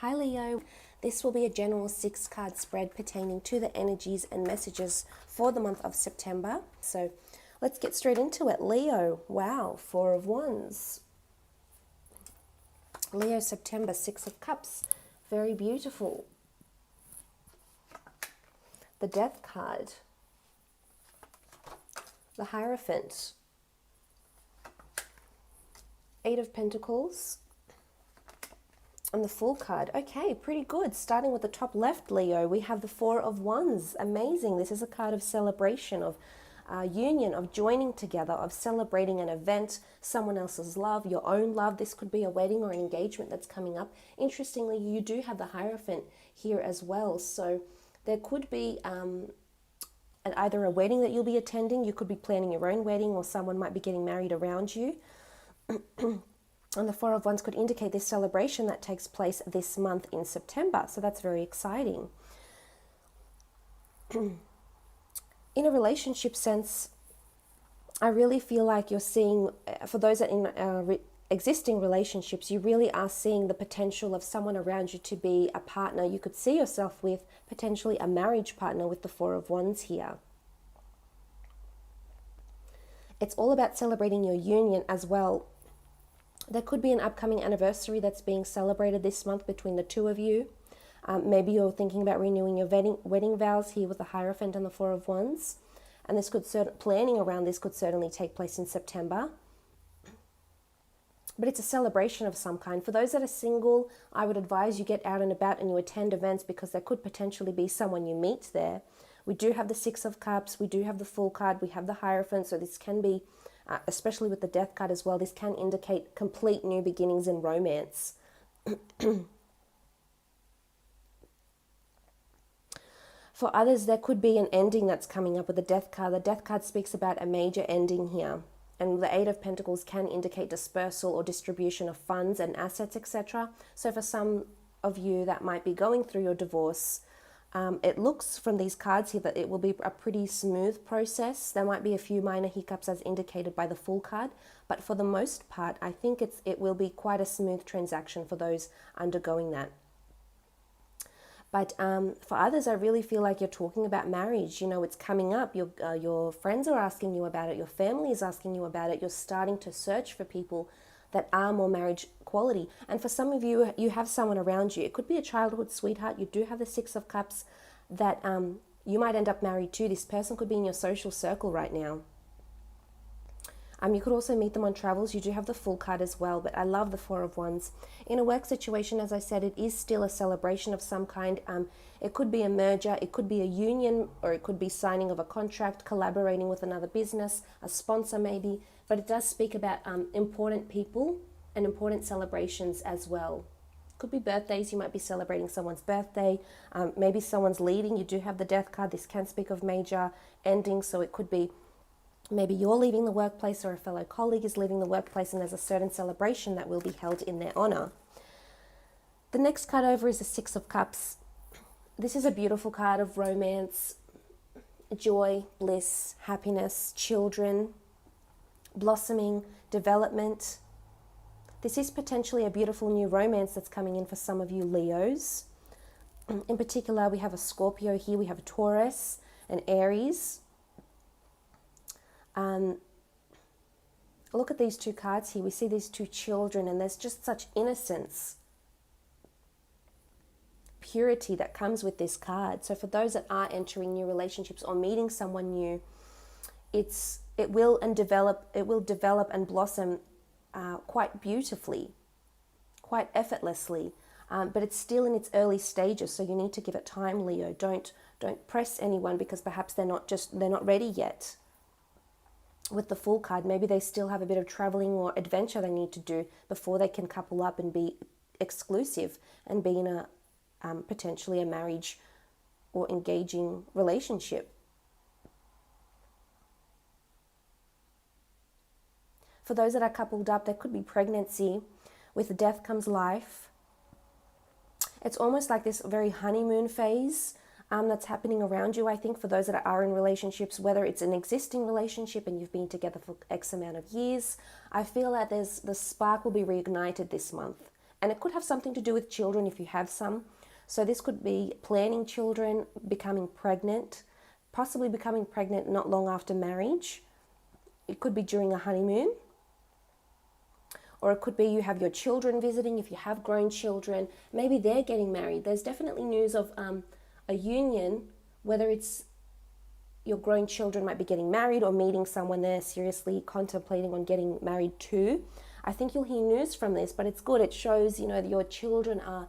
Hi Leo, this will be a general 6-card spread pertaining to the energies and messages for the month of September. So let's get straight into it. Leo, wow, 4 of Wands. Leo, September, 6 of Cups, very beautiful. The Death card, the Hierophant, 8 of Pentacles, and the Fool card. Okay, pretty good. Starting with the top left, Leo, we have the 4 of Wands. Amazing. This is a card of celebration, of union, of joining together, of celebrating an event, someone else's love, your own love. This could be a wedding or an engagement that's coming up. Interestingly, you do have the Hierophant here as well. So there could be either a wedding that you'll be attending. You could be planning your own wedding, or someone might be getting married around you. And the 4 of Wands could indicate this celebration that takes place this month in September. So that's very exciting. In a relationship sense, I really feel like you're seeing, for those that in existing relationships, you really are seeing the potential of someone around you to be a partner. You could see yourself with potentially a marriage partner with the 4 of Wands here. It's all about celebrating your union as well. There could be an upcoming anniversary that's being celebrated this month between the two of you. Maybe you're thinking about renewing your wedding vows here with the Hierophant and the 4 of Wands. And this could planning around this could certainly take place in September. But it's a celebration of some kind. For those that are single, I would advise you get out and about and you attend events, because there could potentially be someone you meet there. We do have the 6 of Cups. We do have the Fool card. We have the Hierophant. So this can be, especially with the Death card as well, this can indicate complete new beginnings in romance. For others, there could be an ending that's coming up with the Death card. The Death card speaks about a major ending here. And the 8 of Pentacles can indicate dispersal or distribution of funds and assets, etc. So for some of you that might be going through your divorce, it looks from these cards here that it will be a pretty smooth process. There might be a few minor hiccups as indicated by the Fool card, but for the most part, I think it will be quite a smooth transaction for those undergoing that. But for others, I really feel like you're talking about marriage. You know, it's coming up. Your friends are asking you about it. Your family is asking you about it. You're starting to search for people that are more marriage quality. And for some of you, you have someone around you. It could be a childhood sweetheart. You do have the 6 of Cups that you might end up married to. This person could be in your social circle right now. You could also meet them on travels. You do have the Fool card as well, but I love the 4 of Wands. In a work situation, as I said, it is still a celebration of some kind. It could be a merger, it could be a union, or it could be signing of a contract, collaborating with another business, a sponsor maybe, but it does speak about important people and important celebrations as well. Could be birthdays. You might be celebrating someone's birthday. Maybe someone's leaving. You do have the Death card. This can speak of major endings, so it could be maybe you're leaving the workplace, or a fellow colleague is leaving the workplace, and there's a certain celebration that will be held in their honor. The next card over is the 6 of Cups. This is a beautiful card of romance, joy, bliss, happiness, children, blossoming, development. This is potentially a beautiful new romance that's coming in for some of you Leos. In particular, we have a Scorpio here, we have a Taurus, an Aries. Look at these two cards here. We see these two children, and there's just such innocence, purity that comes with this card. So for those that are entering new relationships or meeting someone new, it will develop and blossom quite beautifully, quite effortlessly. But it's still in its early stages, so you need to give it time, Leo. Don't press anyone, because perhaps they're not ready yet. With the Fool card, maybe they still have a bit of traveling or adventure they need to do before they can couple up and be exclusive and be in a potentially a marriage or engaging relationship. For those that are coupled up, there could be pregnancy. With death comes life. It's almost like this very honeymoon phase that's happening around you, I think, for those that are in relationships, whether it's an existing relationship and you've been together for X amount of years. I feel that the spark will be reignited this month, And it could have something to do with children if you have some. So this could be planning children, becoming pregnant, possibly becoming pregnant not long after marriage. It could be during a honeymoon. Or it could be you have your children visiting if you have grown children. Maybe they're getting married. There's definitely news of a union, whether it's your grown children might be getting married or meeting someone they're seriously contemplating on getting married to. I think you'll hear news from this, but it's good. It shows, that your children are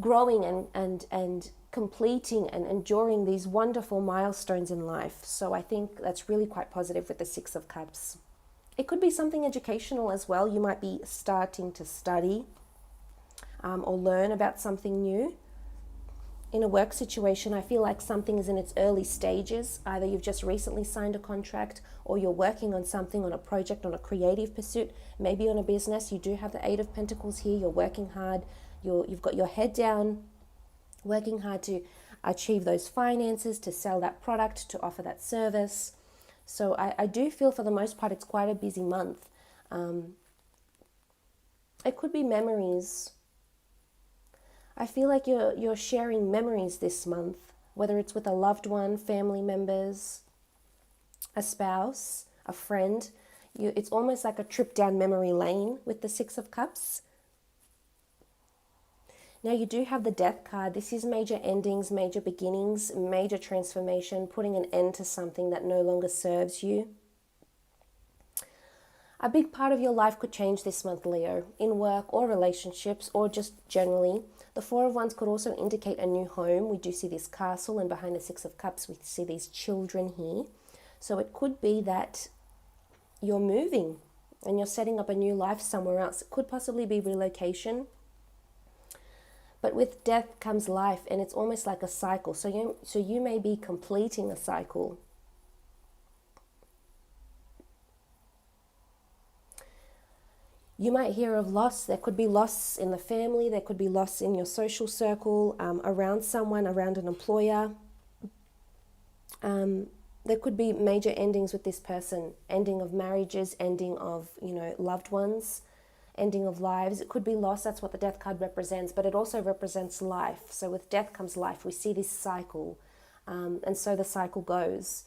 growing and completing and enduring these wonderful milestones in life. So I think that's really quite positive with the Six of Cups. It could be something educational as well. You might be starting to study or learn about something new. In a work situation, I feel like something is in its early stages. Either you've just recently signed a contract or you're working on something, on a project, on a creative pursuit, maybe on a business. You do have the Eight of Pentacles here. You're working hard. You've got your head down, working hard to achieve those finances, to sell that product, to offer that service. So I do feel for the most part it's quite a busy month. It could be memories. I feel like you're sharing memories this month, whether it's with a loved one, family members, a spouse, a friend. It's almost like a trip down memory lane with the Six of Cups. Now you do have the Death card. This is major endings, major beginnings, major transformation, putting an end to something that no longer serves you. A big part of your life could change this month, Leo, in work or relationships or just generally. The Four of Wands could also indicate a new home. We do see this castle, and behind the Six of Cups we see these children here. So it could be that you're moving and you're setting up a new life somewhere else. It could possibly be relocation. But with death comes life, and it's almost like a cycle. So you may be completing a cycle. You might hear of loss. There could be loss in the family. There could be loss in your social circle, around someone, around an employer. There could be major endings with this person. Ending of marriages, ending of, loved ones, ending of lives. It could be loss. That's what the Death card represents. But it also represents life. So with death comes life. We see this cycle. And so the cycle goes.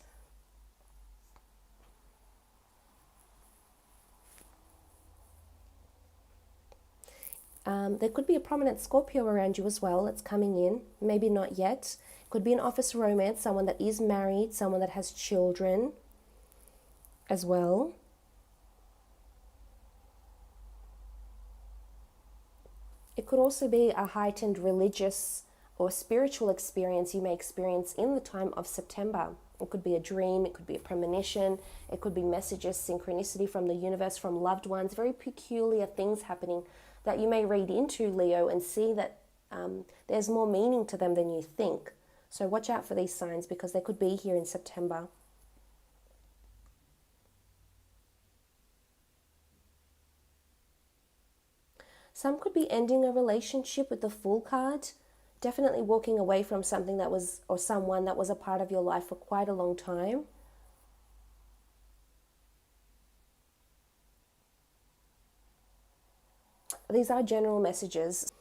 There could be a prominent Scorpio around you as well. It's coming in. Maybe not yet. It could be an office romance, someone that is married, someone that has children as well. It could also be a heightened religious or spiritual experience you may experience in the time of September. It could be a dream, it could be a premonition, it could be messages, synchronicity from the universe, from loved ones, very peculiar things happening that you may read into, Leo, and see that there's more meaning to them than you think. So watch out for these signs because they could be here in September. Some could be ending a relationship with the Fool card. Definitely walking away from something that was, or someone that was a part of your life for quite a long time. These are general messages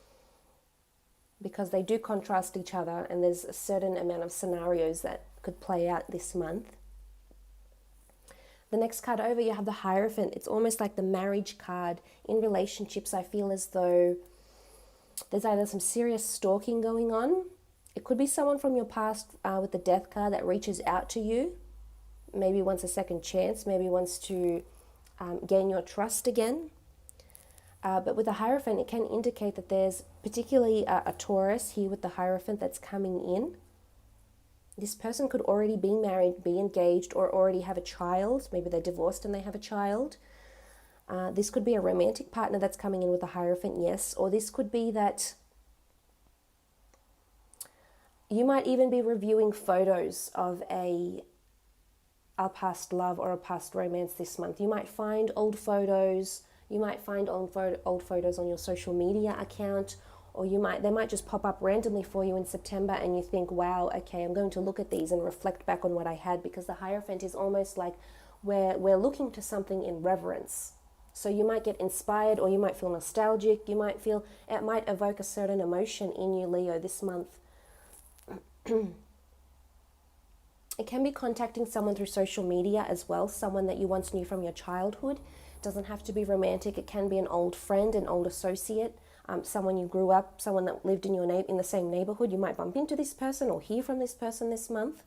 because they do contrast each other, and there's a certain amount of scenarios that could play out this month. The next card over, you have the Hierophant. It's almost like the marriage card. In relationships, I feel as though there's either some serious stalking going on. It could be someone from your past with the Death card that reaches out to you. Maybe wants a second chance. Maybe wants to gain your trust again. But with the Hierophant, it can indicate that there's particularly a Taurus here with the Hierophant that's coming in. This person could already be married, be engaged, or already have a child. Maybe they're divorced and they have a child. This could be a romantic partner that's coming in with the Hierophant, yes. Or this could be that you might even be reviewing photos of a past love or a past romance this month. You might find old photos. You might find old photos on your social media account, or they might just pop up randomly for you in September and you think, wow, okay, I'm going to look at these and reflect back on what I had, because the Hierophant is almost like we're looking to something in reverence. So you might get inspired, or you might feel nostalgic. It might evoke a certain emotion in you, Leo, this month. It can be contacting someone through social media as well, someone that you once knew from your childhood. It doesn't have to be romantic. It can be an old friend, an old associate, someone you grew up, someone that lived in in the same neighborhood. You might bump into this person or hear from this person this month.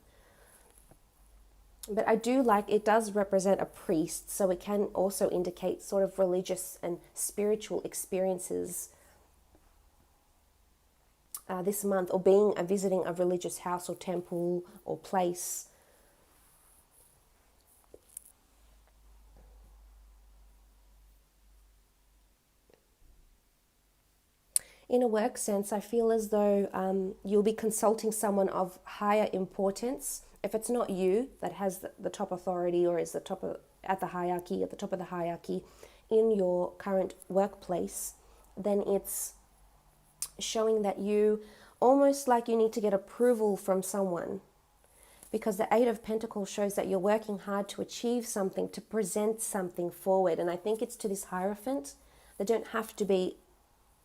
But I do like, it does represent a priest, so it can also indicate sort of religious and spiritual experiences this month, or visiting a religious house or temple or place. In a work sense, I feel as though you'll be consulting someone of higher importance. If it's not you that has the top authority, or is at the top of the hierarchy in your current workplace, then it's showing that you almost like you need to get approval from someone, because the Eight of Pentacles shows that you're working hard to achieve something, to present something forward. And I think it's to this Hierophant. They don't have to be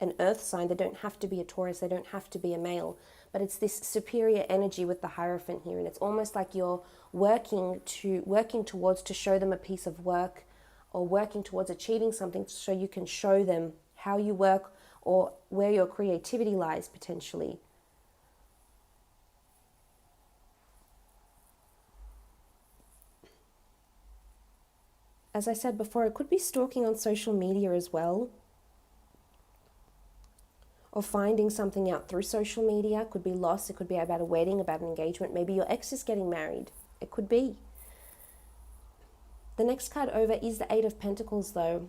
an earth sign, they don't have to be a Taurus, they don't have to be a male, but it's this superior energy with the Hierophant here. And it's almost like you're working towards to show them a piece of work, or working towards achieving something so you can show them how you work, or where your creativity lies potentially. As I said before, it could be stalking on social media as well, or finding something out through social media. It could be loss, it could be about a wedding, about an engagement. Maybe your ex is getting married. It could be. The next card over is the Eight of Pentacles though.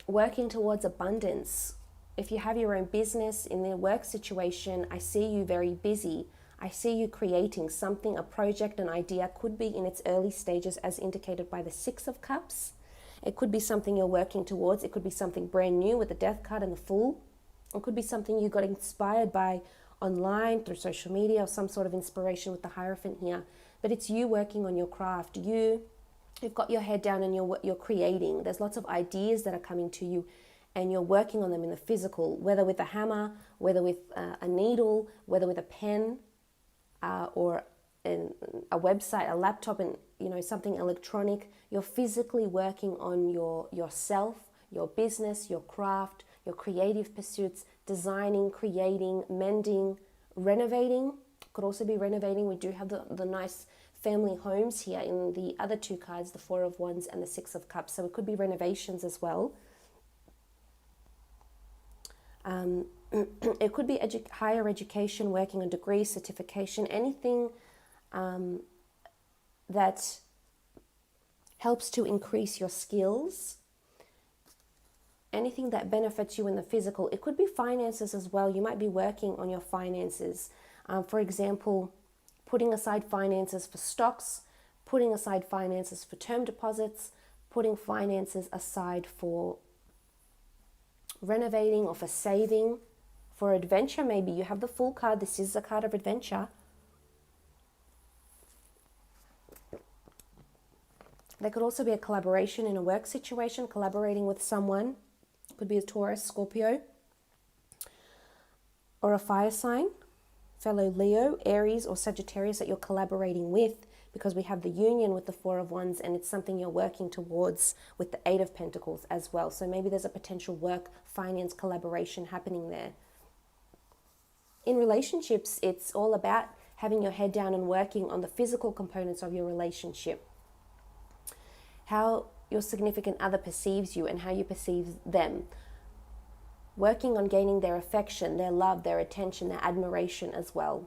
Working towards abundance. If you have your own business, in their work situation, I see you very busy. I see you creating something, a project, an idea. Could be in its early stages as indicated by the Six of Cups. It could be something you're working towards. It could be something brand new with the Death card and the Fool. It could be something you got inspired by online, through social media, or some sort of inspiration with the Hierophant here. But it's you working on your craft. You've got your head down and you're creating. There's lots of ideas that are coming to you, and you're working on them in the physical, whether with a hammer, whether with a needle, whether with a pen, or a website, a laptop, and something electronic. You're physically working on yourself, your business, your craft, your creative pursuits, designing, creating, mending, renovating. Could also be renovating. We do have the nice family homes here in the other two cards, the Four of Wands and the Six of Cups. So it could be renovations as well. It could be higher education, working on degree, certification, anything that helps to increase your skills. Anything that benefits you in the physical. It could be finances as well. You might be working on your finances. For example, putting aside finances for stocks, putting aside finances for term deposits, putting finances aside for renovating or for saving, for adventure. Maybe you have the Fool card. This is a card of adventure. There could also be a collaboration in a work situation, collaborating with someone. Could be a Taurus, Scorpio, or a fire sign, fellow Leo, Aries, or Sagittarius that you're collaborating with, because we have the union with the Four of Wands, and it's something you're working towards with the Eight of Pentacles as well. So maybe there's a potential work, finance, collaboration happening there. In relationships, it's all about having your head down and working on the physical components of your relationship. How your significant other perceives you and how you perceive them. Working on gaining their affection, their love, their attention, their admiration as well.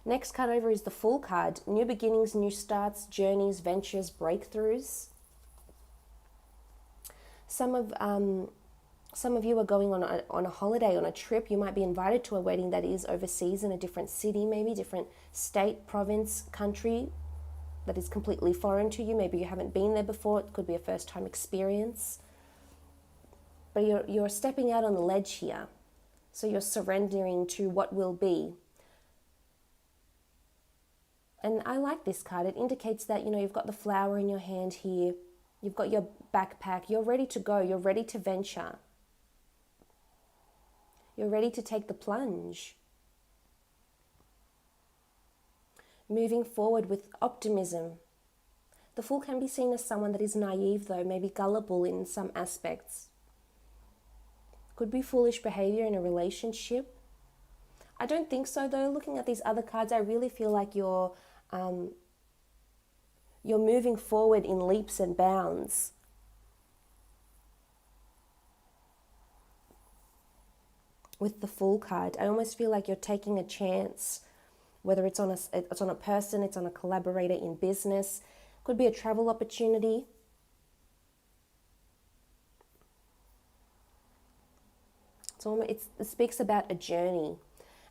Next card over is the Fool card. New beginnings, new starts, journeys, ventures, breakthroughs. Some of you are going on a holiday, on a trip. You might be invited to a wedding that is overseas in a different city, maybe different state, province, country, that is completely foreign to you. Maybe you haven't been there before. It could be a first time experience. But you're stepping out on the ledge here. So you're surrendering to what will be. And I like this card. It indicates that, you've got the flower in your hand here. You've got your backpack. You're ready to go. You're ready to venture. You're ready to take the plunge. Moving forward with optimism. The Fool can be seen as someone that is naive though, maybe gullible in some aspects. Could be foolish behavior in a relationship. I don't think so though. Looking at these other cards, I really feel like you're moving forward in leaps and bounds. With the Fool card, I almost feel like you're taking a chance, whether it's on a person, it's on a collaborator in business, could be a travel opportunity. It speaks about a journey,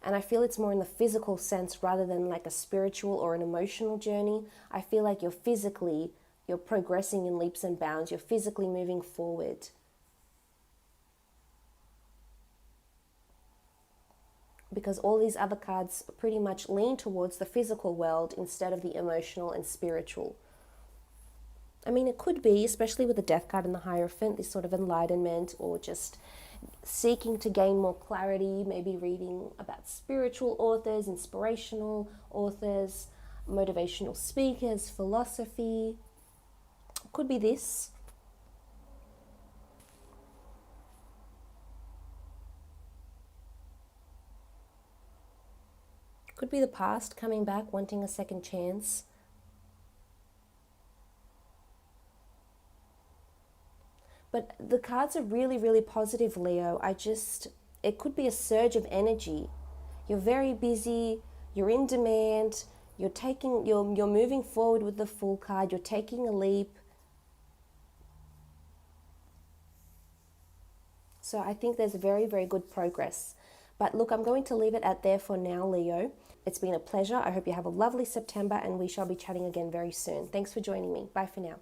and I feel it's more in the physical sense rather than like a spiritual or an emotional journey. I feel like you're progressing in leaps and bounds. You're physically moving forward. Because all these other cards pretty much lean towards the physical world instead of the emotional and spiritual. I mean, it could be, especially with the Death card and the Hierophant, this sort of enlightenment or just seeking to gain more clarity, maybe reading about spiritual authors, inspirational authors, motivational speakers, philosophy. Could be this. Could be the past coming back, wanting a second chance. But the cards are really, really positive, Leo. It could be a surge of energy. You're very busy, you're in demand, you're moving forward with the Fool card, you're taking a leap. So I think there's very, very good progress. But look, I'm going to leave it at there for now, Leo. It's been a pleasure. I hope you have a lovely September and we shall be chatting again very soon. Thanks for joining me. Bye for now.